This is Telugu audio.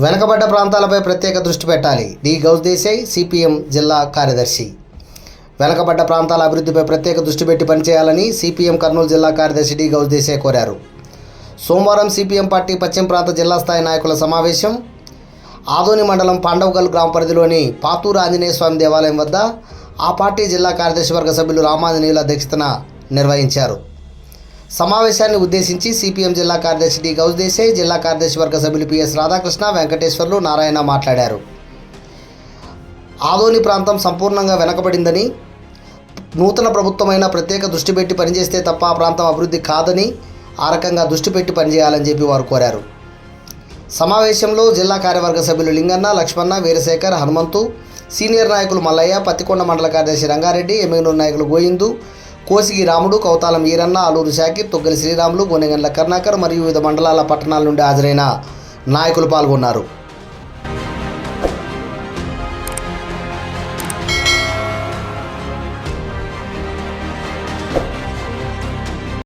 వెనుకబడ్డ ప్రాంతాలపై ప్రత్యేక దృష్టి పెట్టాలి. డి గౌస్దేశాయ్, సిపిఎం జిల్లా కార్యదర్శి. వెనుకబడ్డ ప్రాంతాల అభివృద్ధిపై ప్రత్యేక దృష్టి పెట్టి పనిచేయాలని సిపిఎం కర్నూలు జిల్లా కార్యదర్శి డి గౌస్దేశాయ్ కోరారు. సోమవారం సిపిఎం పార్టీ పశ్చిమ ప్రాంత జిల్లా స్థాయి నాయకుల సమావేశం ఆదోని మండలం పాండవగల్ గ్రామ పరిధిలోని పాతూరు ఆంజనేయ స్వామి దేవాలయం వద్ద ఆ పార్టీ జిల్లా కార్యదర్శి వర్గ సభ్యులు రామాంజనేయుల అధ్యక్షతన నిర్వహించారు. సమావేశాన్ని ఉద్దేశించి సిపిఎం జిల్లా కార్యదర్శి డి గౌస్దేశాయ్, జిల్లా కార్యదర్శి వర్గ సభ్యులు పిఎస్ రాధాకృష్ణ, వెంకటేశ్వర్లు, నారాయణ మాట్లాడారు. ఆదోని ప్రాంతం సంపూర్ణంగా వెనకబడిందని, నూతన ప్రభుత్వమైన ప్రత్యేక దృష్టి పెట్టి పనిచేస్తే తప్ప ఆ ప్రాంతం అభివృద్ధి కాదని, ఆ రకంగా దృష్టి పెట్టి పనిచేయాలని చెప్పి వారు కోరారు. సమావేశంలో జిల్లా కార్యవర్గ సభ్యులు లింగన్న, లక్ష్మణ, వీరశేఖర్, హనుమంతు, సీనియర్ నాయకులు మల్లయ్య, పత్తికొండ మండల కార్యదర్శి రంగారెడ్డి, ఎమ్మెగనూరు నాయకులు గోయిందు, కోసిగి రాముడు, కౌతాలం ఈరన్న, అల్లూరు షాకిర్, తొగ్గలి శ్రీరాములు, గొనెగండ్ల కర్ణాకర్ మరియు వివిధ మండలాల పట్టణాల నుండి హాజరైన నాయకులు పాల్గొన్నారు.